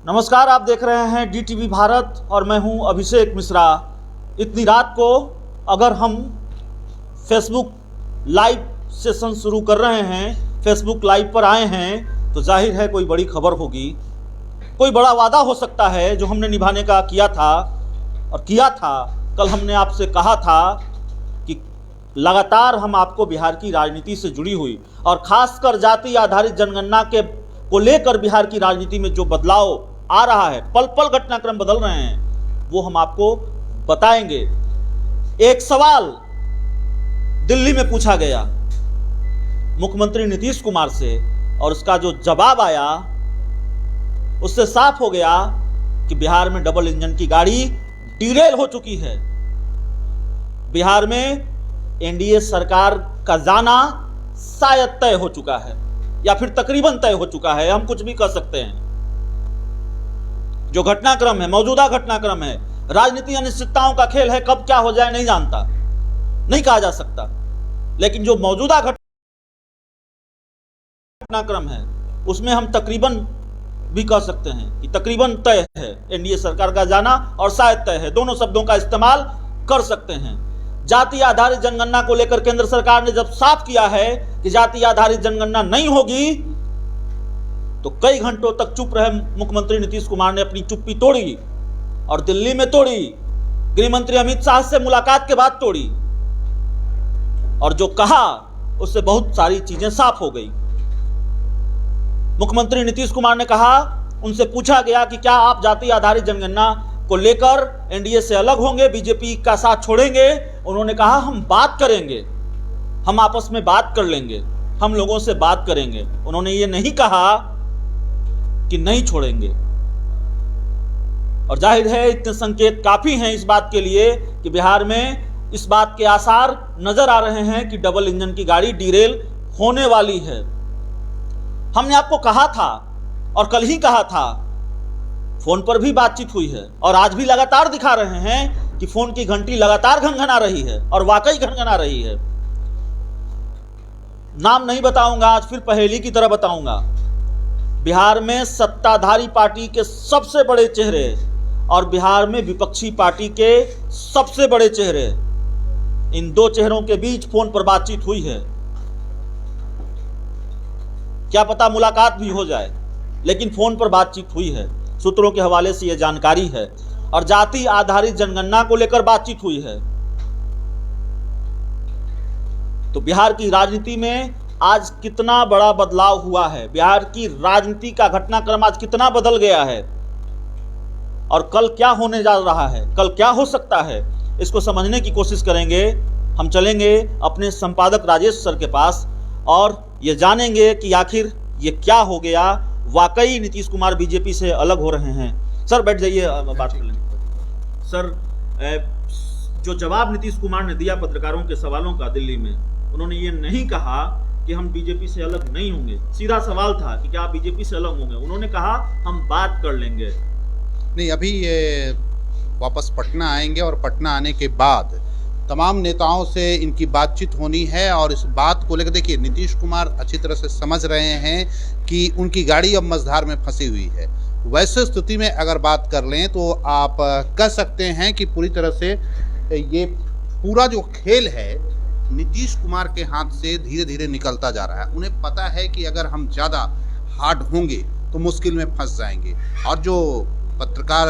नमस्कार, आप देख रहे हैं DTV भारत और मैं हूं अभिषेक मिश्रा। इतनी रात को अगर हम फेसबुक लाइव सेशन शुरू कर रहे हैं, फेसबुक लाइव पर आए हैं, तो जाहिर है कोई बड़ी खबर होगी, कोई बड़ा वादा हो सकता है जो हमने निभाने का किया था। कल हमने आपसे कहा था कि लगातार हम आपको बिहार की राजनीति से जुड़ी हुई और खासकर जाति आधारित जनगणना को लेकर बिहार की राजनीति में जो बदलाव आ रहा है, पल पल घटनाक्रम बदल रहे हैं, वो हम आपको बताएंगे। एक सवाल दिल्ली में पूछा गया मुख्यमंत्री नीतीश कुमार से और उसका जो जवाब आया उससे साफ हो गया कि बिहार में डबल इंजन की गाड़ी डिरेल हो चुकी है। बिहार में एनडीए सरकार का जाना शायद तय हो चुका है या फिर तकरीबन तय हो चुका है, हम कुछ भी कह सकते हैं। जो घटनाक्रम है, मौजूदा घटनाक्रम है, राजनीति अनिश्चितताओं का खेल है, कब क्या हो जाए नहीं जानता, नहीं कहा जा सकता, लेकिन जो मौजूदा घटनाक्रम है उसमें हम तकरीबन भी कह सकते हैं कि तकरीबन तय है एनडीए सरकार का जाना और शायद तय है, दोनों शब्दों का इस्तेमाल कर सकते हैं। जाति आधारित जनगणना को लेकर केंद्र सरकार ने जब साफ किया है कि जाति आधारित जनगणना नहीं होगी, तो कई घंटों तक चुप रहे मुख्यमंत्री नीतीश कुमार ने अपनी चुप्पी तोड़ी और दिल्ली में तोड़ी, गृह मंत्री अमित शाह से मुलाकात के बाद तोड़ी, और जो कहा उससे बहुत सारी चीजें साफ हो गई। मुख्यमंत्री नीतीश कुमार ने कहा, उनसे पूछा गया कि क्या आप जाति आधारित जनगणना को लेकर एनडीए से अलग होंगे, बीजेपी का साथ छोड़ेंगे? उन्होंने कहा हम बात करेंगे, हम आपस में बात कर लेंगे, हम लोगों से बात करेंगे। उन्होंने ये नहीं कहा कि नहीं छोड़ेंगे। और जाहिर है इतने संकेत काफी हैं इस बात के लिए कि बिहार में इस बात के आसार नजर आ रहे हैं कि डबल इंजन की गाड़ी डिरेल होने वाली है। हमने आपको कहा था और कल ही कहा था, फोन पर भी बातचीत हुई है और आज भी लगातार दिखा रहे हैं कि फोन की घंटी लगातार घनघना रही है और वाकई घनघना रही है। नाम नहीं बताऊंगा, आज फिर पहेली की तरह बताऊंगा। बिहार में सत्ताधारी पार्टी के सबसे बड़े चेहरे और बिहार में विपक्षी पार्टी के सबसे बड़े चेहरे, इन दो चेहरों के बीच फोन पर बातचीत हुई है। क्या पता मुलाकात भी हो जाए, लेकिन फोन पर बातचीत हुई है, सूत्रों के हवाले से यह जानकारी है। और जाति आधारित जनगणना को लेकर बातचीत हुई है। तो बिहार की राजनीति में आज कितना बड़ा बदलाव हुआ है, बिहार की राजनीति का घटनाक्रम आज कितना बदल गया है और कल क्या होने जा रहा है, कल क्या हो सकता है, इसको समझने की कोशिश करेंगे। हम चलेंगे अपने संपादक राजेश सर के पास और ये जानेंगे कि आखिर ये क्या हो गया, वाकई नीतीश कुमार बीजेपी से अलग हो रहे हैं। सर बैठ जाइए, बात कर लेंगे। सर, जो जवाब नीतीश कुमार ने दिया पत्रकारों के सवालों का दिल्ली में, उन्होंने ये नहीं कहा कि हम बीजेपी से अलग नहीं होंगे। सीधा सवाल था कि क्या आप बीजेपी से अलग होंगे, उन्होंने कहा हम बात कर लेंगे। नहीं, अभी ये वापस पटना आएंगे और पटना आने के बाद तमाम नेताओं से इनकी बातचीत होनी है। और इस बात को लेकर देखिए, नीतीश कुमार अच्छी तरह से समझ रहे हैं कि उनकी गाड़ी अब मझधार में फंसी हुई है। वैसे स्थिति में अगर बात कर लें तो आप कह सकते हैं कि पूरी तरह से ये पूरा जो खेल है नीतीश कुमार के हाथ से धीरे धीरे निकलता जा रहा है। उन्हें पता है कि अगर हम ज़्यादा हार्ड होंगे तो मुश्किल में फंस जाएंगे। और जो पत्रकार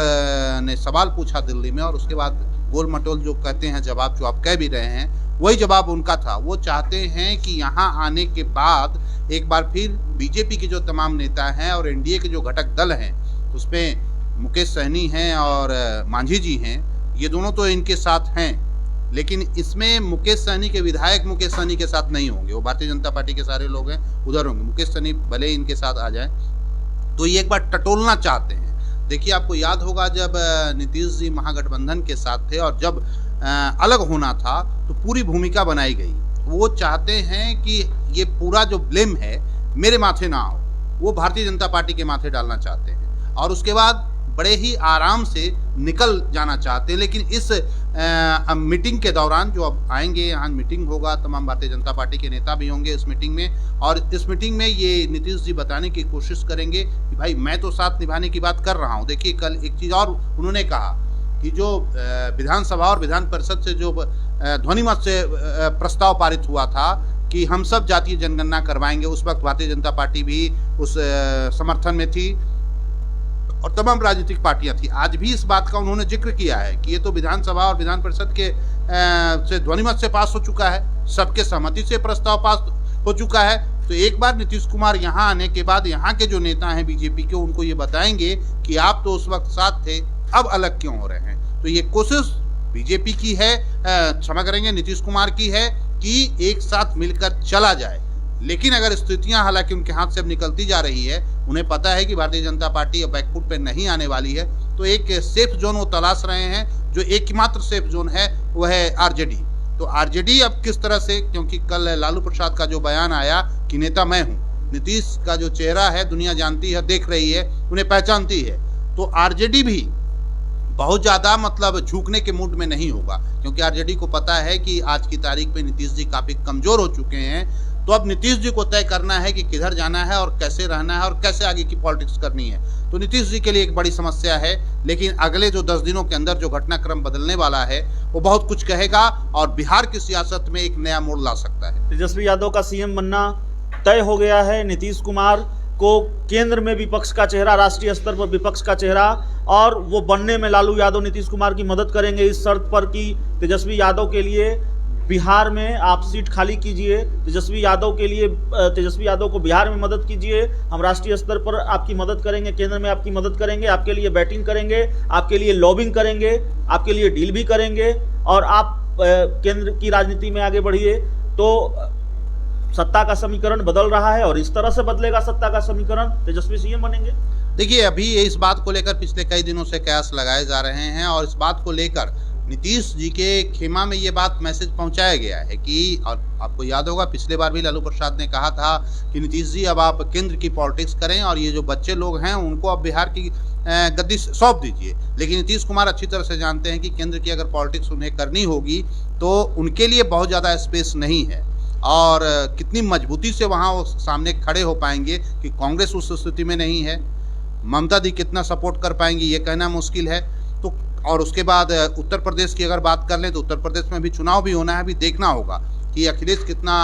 ने सवाल पूछा दिल्ली में और उसके बाद गोल मटोल जो कहते हैं जवाब, जो आप कह भी रहे हैं, वही जवाब उनका था। वो चाहते हैं कि यहाँ आने के बाद एक बार फिर बीजेपी के जो तमाम नेता हैं और एनडीए के जो घटक दल हैं, उसमें मुकेश सहनी हैं और मांझी जी हैं, ये दोनों तो इनके साथ हैं, लेकिन इसमें मुकेश सहनी के विधायक मुकेश सहनी के साथ नहीं होंगे। वो भारतीय जनता पार्टी के सारे लोग हैं, उधर होंगे। मुकेश सहनी भले इनके साथ आ जाए, तो ये एक बार टटोलना चाहते हैं। देखिए, आपको याद होगा जब नीतीश जी महागठबंधन के साथ थे और जब अलग होना था तो पूरी भूमिका बनाई गई। वो चाहते हैं कि ये पूरा जो ब्लेम है मेरे माथे ना हो, वो भारतीय जनता पार्टी के माथे डालना चाहते हैं और उसके बाद बड़े ही आराम से निकल जाना चाहते हैं। लेकिन इस मीटिंग के दौरान जो अब आएंगे, यहाँ मीटिंग होगा, तमाम भारतीय जनता पार्टी के नेता भी होंगे इस मीटिंग में, और इस मीटिंग में ये नीतीश जी बताने की कोशिश करेंगे कि भाई मैं तो साथ निभाने की बात कर रहा हूँ। देखिए कल एक चीज़ और उन्होंने कहा कि जो विधानसभा और विधान परिषद से जो ध्वनिमत से प्रस्ताव पारित हुआ था कि हम सब जातीय जनगणना करवाएंगे, उस वक्त भारतीय जनता पार्टी भी उस समर्थन में थी और तमाम राजनीतिक पार्टियां थी। आज भी इस बात का उन्होंने जिक्र किया है कि ये तो विधानसभा और विधान परिषद के से ध्वनिमत से पास हो चुका है, सबके सहमति से प्रस्ताव पास हो चुका है। तो एक बार नीतीश कुमार यहाँ आने के बाद यहाँ के जो नेता हैं बीजेपी के, उनको ये बताएंगे कि आप तो उस वक्त साथ थे, अब अलग क्यों हो रहे हैं। तो ये कोशिश बीजेपी की है, क्षमा करेंगे नीतीश कुमार की है कि एक साथ मिलकर चला जाए। लेकिन अगर स्थितियां हालांकि उनके हाथ से अब निकलती जा रही है, उन्हें पता है कि भारतीय जनता पार्टी अब बैकफुट पे नहीं आने वाली है, तो एक सेफ जोन वो तलाश रहे हैं। जो एकमात्र सेफ जोन है वह है आरजेडी। तो आरजेडी अब किस तरह से, क्योंकि कल लालू प्रसाद का जो बयान आया कि नेता मैं हूं, नीतीश का जो चेहरा है दुनिया जानती है, देख रही है, उन्हें पहचानती है, तो आरजेडी भी बहुत ज़्यादा मतलब झुकने के मूड में नहीं होगा, क्योंकि आरजेडी को पता है कि आज की तारीख में नीतीश जी काफ़ी कमज़ोर हो चुके हैं। तो अब नीतीश जी को तय करना है कि किधर जाना है और कैसे रहना है और कैसे आगे की पॉलिटिक्स करनी है। तो नीतीश जी के लिए एक बड़ी समस्या है, लेकिन अगले जो 10 दिनों के अंदर जो घटनाक्रम बदलने वाला है वो बहुत कुछ कहेगा और बिहार की सियासत में एक नया मोड़ ला सकता है। तेजस्वी यादव का सीएम बनना तय हो गया है। नीतीश कुमार को केंद्र में विपक्ष का चेहरा, राष्ट्रीय स्तर पर विपक्ष का चेहरा, और वो बनने में लालू यादव नीतीश कुमार की मदद करेंगे इस शर्त पर कि तेजस्वी यादव के लिए बिहार में आप सीट खाली कीजिए, तेजस्वी यादव को बिहार में मदद कीजिए, हम राष्ट्रीय स्तर पर आपकी मदद करेंगे, केंद्र में आपकी मदद करेंगे, आपके लिए बैटिंग करेंगे, आपके लिए लॉबिंग करेंगे, आपके लिए डील भी करेंगे और आप केंद्र की राजनीति में आगे बढ़िए। तो सत्ता का समीकरण बदल रहा है और इस तरह से बदलेगा सत्ता का समीकरण, तेजस्वी सीएम बनेंगे। देखिए अभी इस बात को लेकर पिछले कई दिनों से कयास लगाए जा रहे हैं और इस बात को लेकर नीतीश जी के खेमा में ये बात मैसेज पहुंचाया गया है कि, और आपको याद होगा पिछले बार भी लालू प्रसाद ने कहा था कि नीतीश जी अब आप केंद्र की पॉलिटिक्स करें और ये जो बच्चे लोग हैं उनको अब बिहार की गद्दी सौंप दीजिए। लेकिन नीतीश कुमार अच्छी तरह से जानते हैं कि केंद्र की अगर पॉलिटिक्स उन्हें करनी होगी तो उनके लिए बहुत ज़्यादा स्पेस नहीं है और कितनी मजबूती से वहाँ वो सामने खड़े हो पाएंगे कि कांग्रेस उस स्थिति में नहीं है, ममता दी कितना सपोर्ट कर पाएंगी ये कहना मुश्किल है। तो और उसके बाद उत्तर प्रदेश की अगर बात कर लें तो उत्तर प्रदेश में भी चुनाव भी होना है, अभी देखना होगा कि अखिलेश कितना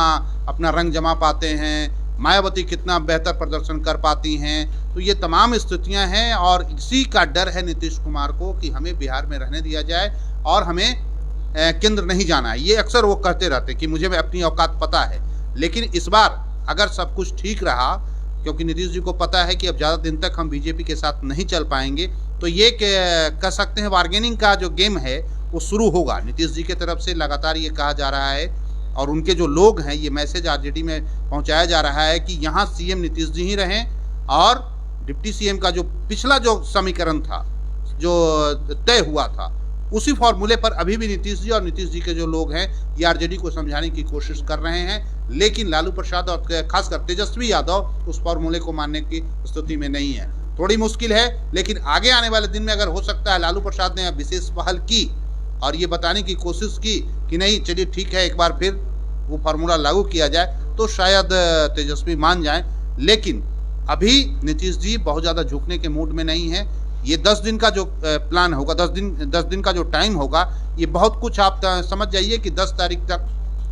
अपना रंग जमा पाते हैं, मायावती कितना बेहतर प्रदर्शन कर पाती हैं। तो ये तमाम स्थितियां हैं और इसी का डर है नीतीश कुमार को कि हमें बिहार में रहने दिया जाए और हमें केंद्र नहीं जाना है। ये अक्सर वो कहते रहते कि मुझे अपनी औकात पता है। लेकिन इस बार अगर सब कुछ ठीक रहा, क्योंकि नीतीश जी को पता है कि अब ज़्यादा दिन तक हम बीजेपी के साथ नहीं चल पाएंगे, तो ये कह सकते हैं बार्गेनिंग का जो गेम है वो शुरू होगा। नीतीश जी की तरफ से लगातार ये कहा जा रहा है और उनके जो लोग हैं, ये मैसेज आरजेडी में पहुंचाया जा रहा है कि यहाँ सीएम नीतीश जी ही रहें और डिप्टी सीएम का जो पिछला जो समीकरण था, जो तय हुआ था, उसी फॉर्मूले पर अभी भी नीतीश जी और नीतीश जी के जो लोग हैं ये आरजेडी को समझाने की कोशिश कर रहे हैं। लेकिन लालू प्रसाद और खासकर तेजस्वी यादव उस फॉर्मूले को मानने की स्थिति में नहीं है। थोड़ी मुश्किल है, लेकिन आगे आने वाले दिन में अगर हो सकता है लालू प्रसाद ने विशेष पहल की और ये बताने की कोशिश की कि नहीं चलिए ठीक है एक बार फिर वो फार्मूला लागू किया जाए, तो शायद तेजस्वी मान जाएं। लेकिन अभी नीतीश जी बहुत ज़्यादा झुकने के मूड में नहीं है। ये 10 दिन का जो प्लान होगा, 10 दिन का जो टाइम होगा, ये बहुत कुछ आप समझ जाइए कि 10 तारीख तक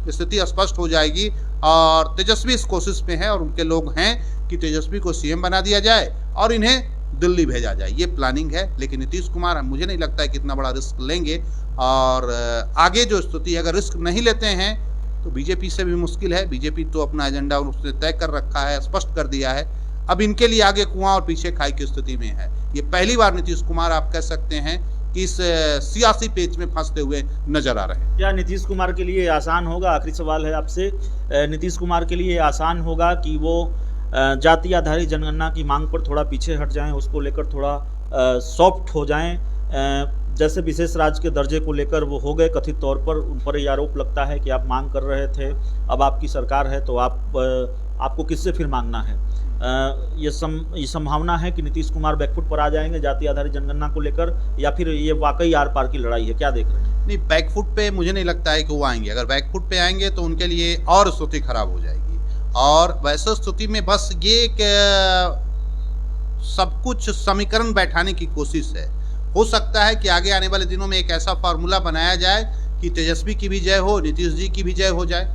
स्थिति स्पष्ट हो जाएगी और तेजस्वी इस कोशिश में है और उनके लोग हैं कि तेजस्वी को सीएम बना दिया जाए और इन्हें दिल्ली भेजा जाए। ये प्लानिंग है। लेकिन नीतीश कुमार मुझे नहीं लगता है कि इतना बड़ा रिस्क लेंगे और आगे जो स्थिति है अगर रिस्क नहीं लेते हैं तो बीजेपी से भी मुश्किल है। बीजेपी तो अपना एजेंडा उसने तय कर रखा है, स्पष्ट कर दिया है। अब इनके लिए आगे कुआं और पीछे खाई की स्थिति में है। ये पहली बार नीतीश कुमार आप कह सकते हैं कि इस सियासी पेच में फंसते हुए नजर आ रहे हैं। क्या नीतीश कुमार के लिए आसान होगा, आखिरी सवाल है आपसे, नीतीश कुमार के लिए आसान होगा कि वो जाति आधारित जनगणना की मांग पर थोड़ा पीछे हट जाएं, उसको लेकर थोड़ा सॉफ्ट हो जाएं, जैसे विशेष राज्य के दर्जे को लेकर वो हो गए कथित तौर पर, उन पर ये आरोप लगता है कि आप मांग कर रहे थे, अब आपकी सरकार है तो आपको किससे फिर मांगना है। ये संभावना है कि नीतीश कुमार बैकफुट पर आ जाएंगे जाति आधारित जनगणना को लेकर, या फिर ये वाकई आर पार की लड़ाई है? क्या देख रहे हैं? नहीं, बैकफुट पे मुझे नहीं लगता है कि वो आएंगे। अगर बैकफुट पे आएंगे तो उनके लिए और स्थिति खराब हो जाएगी, और वैसे स्थिति में बस ये सब कुछ समीकरण बैठाने की कोशिश है। हो सकता है कि आगे आने वाले दिनों में एक ऐसा फार्मूला बनाया जाए कि तेजस्वी की भी जय हो, नीतीश जी की भी जय हो जाए।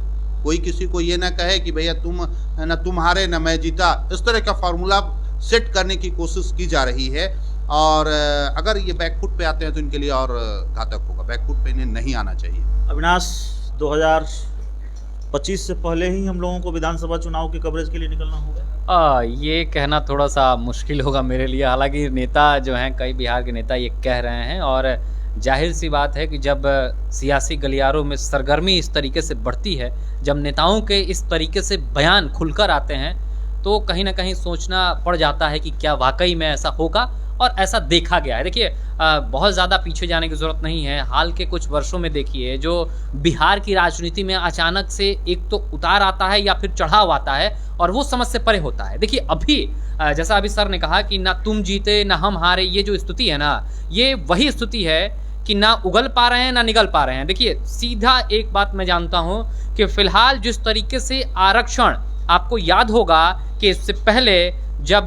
कोई किसी को ये ना कहे कि भैया तुम हारे न मैं जीता। इस तरह का फार्मूला सेट करने की कोशिश की जा रही है, और अगर ये बैकफुट पे आते हैं तो इनके लिए और घातक होगा। बैकफुट पे इन्हें नहीं आना चाहिए। अविनाश, 2025 से पहले ही हम लोगों को विधानसभा चुनाव के कवरेज के लिए निकलना होगा? ये कहना थोड़ा सा मुश्किल होगा मेरे लिए। हालांकि नेता जो हैं, कई बिहार के नेता ये कह रहे हैं, और जाहिर सी बात है कि जब सियासी गलियारों में सरगर्मी इस तरीके से बढ़ती है, जब नेताओं के इस तरीके से बयान खुलकर आते हैं, तो कहीं ना कहीं सोचना पड़ जाता है कि क्या वाकई में ऐसा होगा, और ऐसा देखा गया है। देखिए, बहुत ज़्यादा पीछे जाने की ज़रूरत नहीं है। हाल के कुछ वर्षों में देखिए, जो बिहार की राजनीति में अचानक से एक तो उतार आता है या फिर चढ़ाव आता है, और वो समझ से परे होता है। देखिए, अभी जैसा अभी सर ने कहा कि ना तुम जीते ना हम हारे, ये जो स्थिति है ना, ये वही स्थिति है कि ना उगल पा रहे हैं ना निगल पा रहे हैं। देखिए, सीधा एक बात मैं जानता हूं कि फिलहाल जिस तरीके से आरक्षण, आपको याद होगा कि इससे पहले जब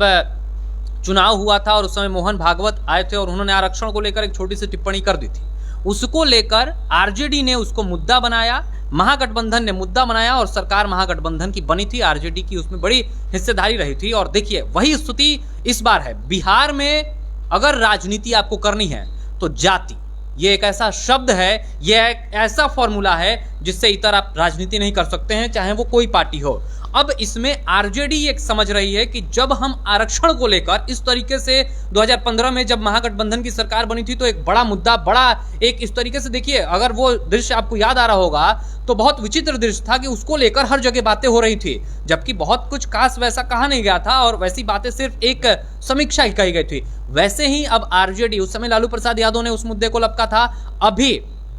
चुनाव हुआ था और उस समय मोहन भागवत आए थे और उन्होंने आरक्षण को लेकर एक छोटी सी टिप्पणी कर दी थी। उसको लेकर आरजेडी ने उसको मुद्दा बनाया, महागठबंधन ने मुद्दा बनाया, और सरकार महागठबंधन की बनी थी, आरजेडी की उसमें बड़ी हिस्सेदारी रही थी। और देखिए, वही स्थिति इस बार है। बिहार में अगर राजनीति आपको करनी है तो जाति, ये एक ऐसा शब्द है, ये एक ऐसा फॉर्मूला है जिससे इतर आप राजनीति नहीं कर सकते हैं, चाहे वो कोई पार्टी हो। अब इसमें आरजेडी एक समझ रही है कि जब हम आरक्षण को लेकर इस तरीके से 2015 में जब महागठबंधन की सरकार बनी थी, तो एक बड़ा मुद्दा, बड़ा एक इस तरीके से, देखिए अगर वो दृश्य आपको याद आ रहा होगा तो बहुत विचित्र दृश्य था कि उसको लेकर हर जगह बातें हो रही थी, जबकि बहुत कुछ खास वैसा कहा नहीं गया था, और वैसी बातें सिर्फ एक समीक्षा ही कही गई थी। वैसे ही अब आरजेडी, उस समय लालू प्रसाद यादव ने उस मुद्दे को लपका था, अभी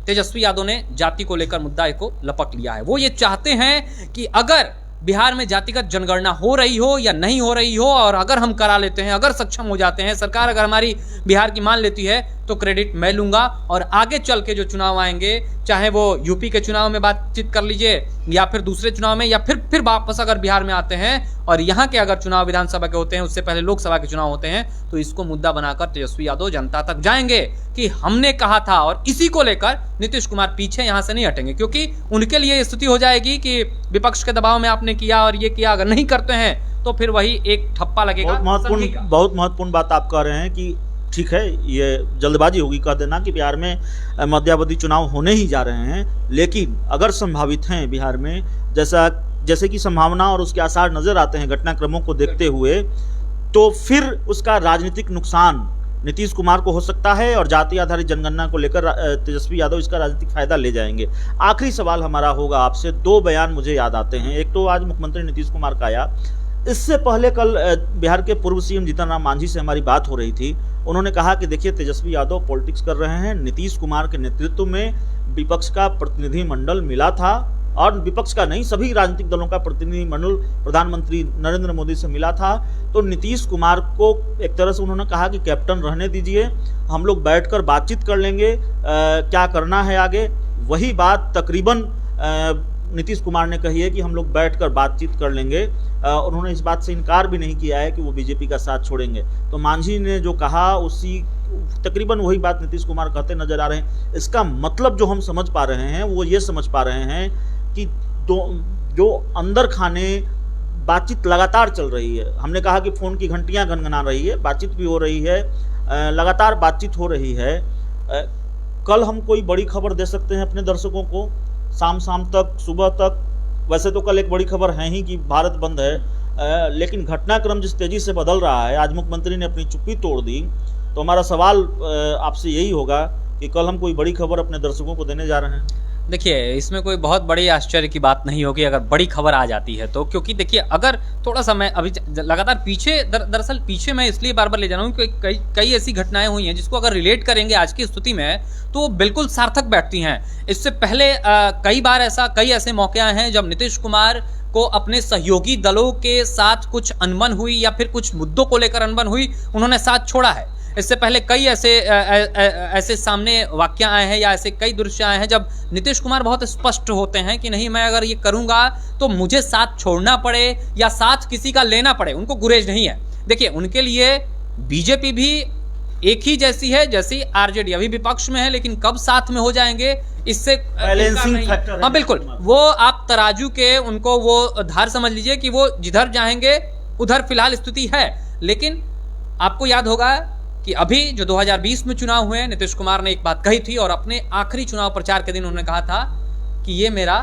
तेजस्वी यादव ने जाति को लेकर मुद्दा को लपक लिया है। वो ये चाहते हैं कि अगर बिहार में जातिगत जनगणना हो रही हो या नहीं हो रही हो, और अगर हम करा लेते हैं, अगर सक्षम हो जाते हैं, सरकार अगर हमारी बिहार की मान लेती है, तो क्रेडिट मैं लूंगा, और आगे चल के जो चुनाव आएंगे, चाहे वो यूपी के चुनाव में बातचीत कर लीजिए या फिर दूसरे चुनाव में, या फिर वापस अगर बिहार में आते हैं और यहाँ के अगर चुनाव विधानसभा के होते हैं, उससे पहले लोकसभा के चुनाव होते हैं, तो इसको मुद्दा बनाकर तेजस्वी यादव जनता तक जाएंगे कि हमने कहा था, और इसी को लेकर नीतीश कुमार पीछे यहाँ से नहीं हटेंगे, क्योंकि उनके लिए स्थिति हो जाएगी कि विपक्ष के दबाव में आपने किया और ये किया, अगर नहीं करते हैं तो फिर वही एक ठप्पा लगेगा। बहुत महत्वपूर्ण बात आप कह रहे हैं कि ठीक है, ये जल्दबाजी होगी कह देना कि बिहार में मध्यावधि चुनाव होने ही जा रहे हैं, लेकिन अगर संभावित हैं बिहार में, जैसे कि संभावना और उसके आसार नजर आते हैं घटनाक्रमों को देखते हुए, तो फिर उसका राजनीतिक नुकसान नीतीश कुमार को हो सकता है, और जाति आधारित जनगणना को लेकर तेजस्वी यादव इसका राजनीतिक फायदा ले जाएंगे। आखिरी सवाल हमारा होगा आपसे, दो बयान मुझे याद आते हैं। एक तो आज मुख्यमंत्री नीतीश कुमार का आया, इससे पहले कल बिहार के पूर्व सीएम जीतन राम मांझी से हमारी बात हो रही थी। उन्होंने कहा कि देखिए, तेजस्वी यादव पॉलिटिक्स कर रहे हैं, नीतीश कुमार के नेतृत्व में विपक्ष का प्रतिनिधिमंडल मिला था, और विपक्ष का नहीं, सभी राजनीतिक दलों का प्रतिनिधिमंडल प्रधानमंत्री नरेंद्र मोदी से मिला था। तो नीतीश कुमार को एक तरह से उन्होंने कहा कि कैप्टन रहने दीजिए, हम लोग बैठकर बातचीत कर लेंगे, क्या करना है आगे। वही बात तकरीबन नीतीश कुमार ने कही है कि हम लोग बैठकर बातचीत कर लेंगे। उन्होंने इस बात से इनकार भी नहीं किया है कि वो बीजेपी का साथ छोड़ेंगे। तो मांझी ने जो कहा, उसी तकरीबन वही बात नीतीश कुमार कहते नजर आ रहे हैं। इसका मतलब जो हम समझ पा रहे हैं, वो ये समझ पा रहे हैं कि जो अंदर खाने बातचीत लगातार चल रही है। हमने कहा कि फ़ोन की घंटियां गनगना रही है, बातचीत भी हो रही है, लगातार बातचीत हो रही है। कल हम कोई बड़ी खबर दे सकते हैं अपने दर्शकों को, शाम तक, सुबह तक। वैसे तो कल एक बड़ी खबर है ही कि भारत बंद है, लेकिन घटनाक्रम जिस तेज़ी से बदल रहा है, आज मुख्यमंत्री ने अपनी चुप्पी तोड़ दी। तो हमारा सवाल आपसे यही होगा कि कल हम कोई बड़ी खबर अपने दर्शकों को देने जा रहे हैं? देखिए, इसमें कोई बहुत बड़ी आश्चर्य की बात नहीं होगी अगर बड़ी खबर आ जाती है तो, क्योंकि देखिए अगर थोड़ा सा मैं अभी लगातार पीछे दरअसल पीछे मैं इसलिए बार बार ले जा रहा हूँ कि कई ऐसी घटनाएं हुई हैं जिसको अगर रिलेट करेंगे आज की स्थिति में तो बिल्कुल सार्थक बैठती हैं। इससे पहले कई ऐसे मौके आए हैं जब नीतीश कुमार को अपने सहयोगी दलों के साथ कुछ अनबन हुई या फिर कुछ मुद्दों को लेकर अनबन हुई, उन्होंने साथ छोड़ा है। इससे पहले कई ऐसे सामने वाक्य आए हैं या ऐसे कई दृश्य आए हैं जब नीतीश कुमार बहुत स्पष्ट होते हैं कि नहीं, मैं अगर ये करूंगा तो मुझे साथ छोड़ना पड़े या साथ किसी का लेना पड़े, उनको गुरेज नहीं है। देखिए, उनके लिए बीजेपी भी एक ही जैसी है जैसी आरजेडी, अभी विपक्ष में है लेकिन कब साथ में हो जाएंगे इससे बैलेंसिंग फैक्टर। हाँ बिल्कुल, वो आप तराजू के उनको वो धार समझ लीजिए कि वो जिधर जाएंगे उधर फिलहाल स्थिति है। लेकिन आपको याद होगा कि अभी जो 2020 में चुनाव हुए, नीतीश कुमार ने एक बात कही थी और अपने आखिरी चुनाव प्रचार के दिन उन्होंने कहा था कि ये मेरा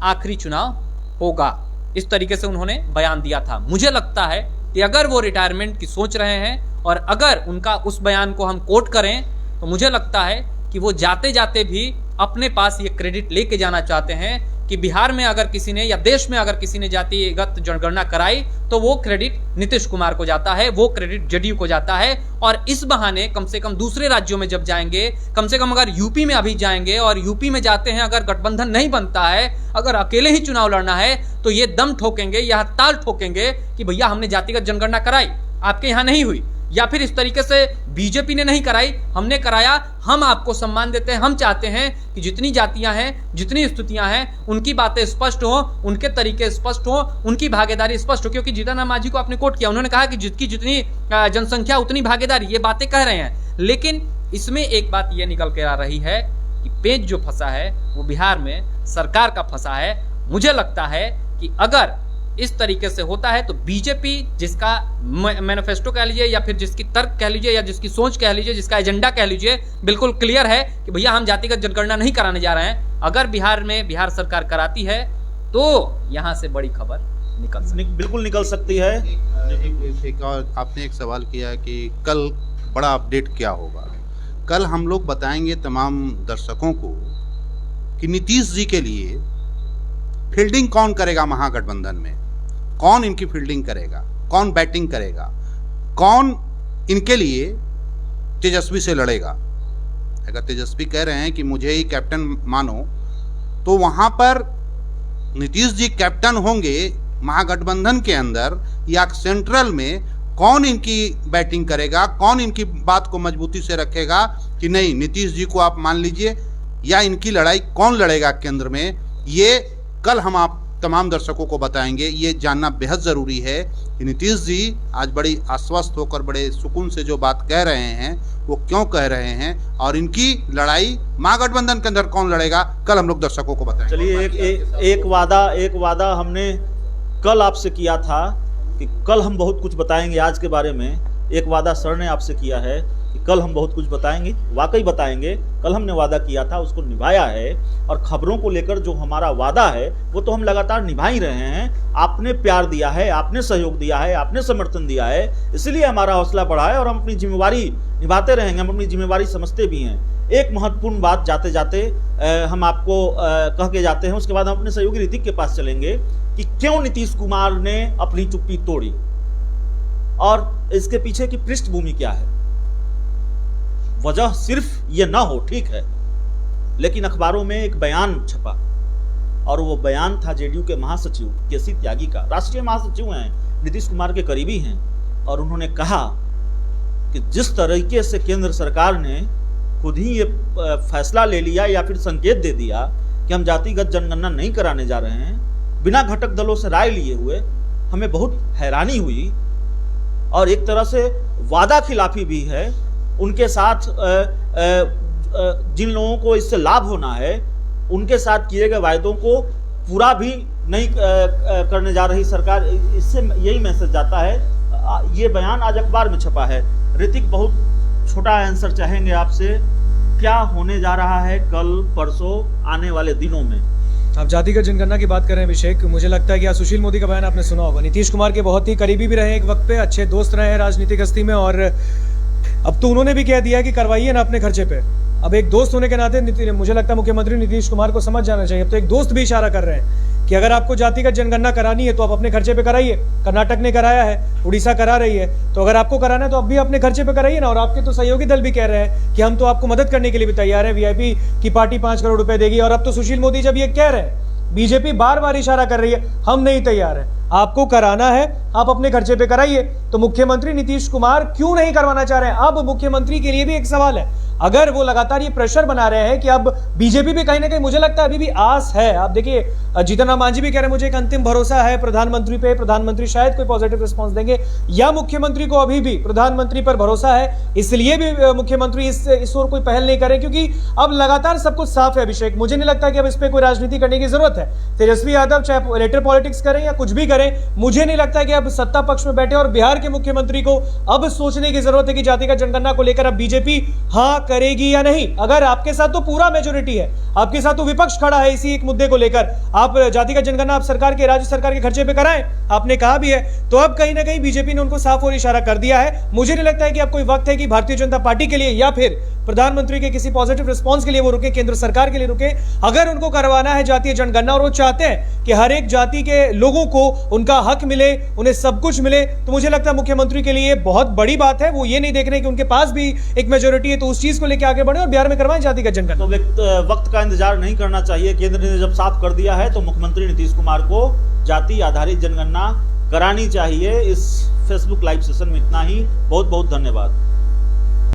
आखिरी चुनाव होगा। इस तरीके से उन्होंने बयान दिया था। मुझे लगता है कि अगर वो रिटायरमेंट की सोच रहे हैं और अगर उनका उस बयान को हम कोट करें तो मुझे लगता है कि वो जाते जाते भी अपने पास ये क्रेडिट लेके जाना चाहते हैं कि बिहार में अगर किसी ने या देश में अगर किसी ने जातिगत जनगणना कराई तो वो क्रेडिट नीतीश कुमार को जाता है, वो क्रेडिट जेडीयू को जाता है। और इस बहाने कम से कम दूसरे राज्यों में जब जाएंगे, कम से कम अगर यूपी में अभी जाएंगे और यूपी में जाते हैं, अगर गठबंधन नहीं बनता है, अगर अकेले ही चुनाव लड़ना है तो ये दम ठोकेंगे या ताल ठोकेंगे कि भैया हमने जातिगत जनगणना कराई, आपके यहाँ नहीं हुई, या फिर इस तरीके से बीजेपी ने नहीं कराई, हमने कराया, हम आपको सम्मान देते हैं। हम चाहते हैं कि जितनी जातियां हैं, जितनी स्थितियां हैं, उनकी बातें स्पष्ट हो, उनके तरीके स्पष्ट हो, उनकी भागीदारी स्पष्ट हो। क्योंकि जीतन राम मांझी को आपने कोट किया, उन्होंने कहा कि जितनी जनसंख्या उतनी भागीदारी, ये बातें कह रहे हैं। लेकिन इसमें एक बात ये निकल के आ रही है कि पेंच जो फंसा है वो बिहार में सरकार का फंसा है। मुझे लगता है कि अगर इस तरीके से होता है तो बीजेपी, जिसका मैनिफेस्टो कह लीजिए या फिर जिसकी तर्क कह लीजिए या जिसकी सोच कह लीजिए, जिसका एजेंडा कह लीजिए, बिल्कुल क्लियर है कि भैया हम जातिगत जनगणना नहीं कराने जा रहे हैं। अगर बिहार सरकार कराती है तो यहां से बड़ी खबर बिल्कुल निकल सकती है। एक और आपने एक सवाल किया कि कल बड़ा अपडेट क्या होगा। कल हम लोग बताएंगे तमाम दर्शकों को कि नीतीश जी के लिए फील्डिंग कौन करेगा महागठबंधन में, कौन इनकी फील्डिंग करेगा, कौन बैटिंग करेगा, कौन इनके लिए तेजस्वी से लड़ेगा। अगर तेजस्वी कह रहे हैं कि मुझे ही कैप्टन मानो तो वहां पर नीतीश जी कैप्टन होंगे महागठबंधन के अंदर या सेंट्रल में, कौन इनकी बैटिंग करेगा, कौन इनकी बात को मजबूती से रखेगा कि नहीं नीतीश जी को आप मान लीजिए, या इनकी लड़ाई कौन लड़ेगा केंद्र में, ये कल हम आप तमाम दर्शकों को बताएंगे। ये जानना बेहद ज़रूरी है कि नीतीश जी आज बड़ी आश्वस्त होकर बड़े सुकून से जो बात कह रहे हैं वो क्यों कह रहे हैं और इनकी लड़ाई महागठबंधन के अंदर कौन लड़ेगा, कल हम लोग दर्शकों को बताएंगे। चलिए, एक वादा हमने कल आपसे किया था कि कल हम बहुत कुछ बताएंगे आज के बारे में। एक वादा सर ने आपसे किया है कि कल हम बहुत कुछ बताएंगे, वाकई बताएंगे। कल हमने वादा किया था, उसको निभाया है। और खबरों को लेकर जो हमारा वादा है वो तो हम लगातार निभा ही रहे हैं। आपने प्यार दिया है, आपने सहयोग दिया है, आपने समर्थन दिया है, इसलिए हमारा हौसला बढ़ा है और हम अपनी जिम्मेवारी निभाते रहेंगे। हम अपनी जिम्मेवारी समझते भी हैं। एक महत्वपूर्ण बात जाते जाते हम आपको कह के जाते हैं, उसके बाद हम अपने सहयोगी ऋतिक के पास चलेंगे कि क्यों नीतीश कुमार ने अपनी चुप्पी तोड़ी और इसके पीछे की पृष्ठभूमि क्या है। वजह सिर्फ ये ना हो, ठीक है, लेकिन अखबारों में एक बयान छपा और वो बयान था जेडीयू के महासचिव केसी त्यागी का। राष्ट्रीय महासचिव हैं, नीतीश कुमार के करीबी हैं, और उन्होंने कहा कि जिस तरीके से केंद्र सरकार ने खुद ही ये फैसला ले लिया या फिर संकेत दे दिया कि हम जातिगत जनगणना नहीं कराने जा रहे हैं, बिना घटक दलों से राय लिए हुए, हमें बहुत हैरानी हुई और एक तरह से वादा खिलाफी भी है। उनके साथ जिन लोगों को इससे लाभ होना है उनके साथ किए गए वायदों को पूरा भी नहीं करने जा रही सरकार। इससे यही मैसेज जाता है। ये बयान आज अखबार में छपा है। ऋतिक, बहुत छोटा आंसर चाहेंगे आपसे, क्या होने जा रहा है कल परसों आने वाले दिनों में? आप जातिगत जनगणना की बात कर रहे हैं अभिषेक, मुझे लगता है कि आज सुशील मोदी का बयान आपने सुना होगा। नीतीश कुमार के बहुत ही करीबी भी रहे एक वक्त पे, अच्छे दोस्त रहे हैं राजनीतिक हस्ती में, और अब तो उन्होंने भी कह दिया कि करवाइए ना अपने खर्चे पे। अब एक दोस्त होने के नाते मुझे लगता है मुख्यमंत्री नीतीश कुमार को समझ जाना चाहिए। अब तो एक दोस्त भी इशारा कर रहे हैं कि अगर आपको जातिगत जनगणना करानी है तो आप अपने खर्चे पे कराइए। कर्नाटक ने कराया है, उड़ीसा करा रही है, तो अगर आपको कराना है तो आप भी अपने खर्चे पे कराइए ना। और आपके तो सहयोगी दल भी कह रहे हैं कि हम तो आपको मदद करने के लिए भी तैयार है, वीआईपी की पार्टी 5 करोड़ रुपए देगी। और अब तो सुशील मोदी जब ये कह रहे हैं, बीजेपी बार बार इशारा कर रही है हम नहीं तैयार है, आपको कराना है आप अपने खर्चे पे कराइए, तो मुख्यमंत्री नीतीश कुमार क्यों नहीं करवाना चाह रहे हैं? अब मुख्यमंत्री के लिए भी एक सवाल है, अगर वो लगातार ये प्रेशर बना रहे हैं कि अब बीजेपी भी कहीं ना कहीं, मुझे लगता है अभी भी आस है। आप देखिए जीतन राम मांझी भी कह रहे हैं मुझे एक अंतिम भरोसा है प्रधानमंत्री पे, प्रधानमंत्री शायद कोई पॉजिटिव रिस्पांस देंगे, या मुख्यमंत्री को अभी भी प्रधानमंत्री पर भरोसा है, इसलिए भी मुख्यमंत्री इस ओर कोई पहल नहीं करे, क्योंकि अब लगातार सब कुछ साफ है। अभिषेक, मुझे नहीं लगता कि अब इस पर कोई राजनीति करने की जरूरत है। तेजस्वी यादव चाहे लेटर पॉलिटिक्स करें या कुछ भी करें, मुझे नहीं लगता कि अब सत्ता पक्ष में बैठे और बिहार के मुख्यमंत्री को अब सोचने की जरूरत है कि जातिगत जनगणना को लेकर अब बीजेपी हाँ करेगी या नहीं। अगर आपके साथ तो पूरा मेजोरिटी है, आपके साथ तो विपक्ष खड़ा है इसी एक मुद्दे को लेकर, आप जातिगत जनगणना आप सरकार के, राज्य सरकार के खर्चे पे कराएं, आपने कहा भी है, तो अब कहीं ना कहीं बीजेपी ने उनको साफ और इशारा कर दिया है। मुझे नहीं लगता है कि अब कोई वक्त है कि भारतीय जनता पार्टी के लिए या फिर प्रधानमंत्री के किसी पॉजिटिव रिस्पांस के लिए वो रुके, केंद्र सरकार के लिए रुके। अगर उनको करवाना है जातीय जनगणना और वो चाहते हैं कि हर एक जाति के लोगों को उनका हक मिले, उन्हें सब कुछ मिले, तो मुझे लगता है मुख्यमंत्री के लिए बहुत बड़ी बात है। वो ये नहीं देख रहे कि उनके पास भी एक मेजोरिटी है, तो उस चीज को लेकर आगे बढ़े और बिहार में करवाएं जातिगत जनगणना। तो वक्त का इंतजार नहीं करना चाहिए, केंद्र ने जब साफ कर दिया है तो मुख्यमंत्री नीतीश कुमार को जाति आधारित जनगणना करानी चाहिए। इस फेसबुक लाइव सेशन में इतना ही। बहुत बहुत धन्यवाद।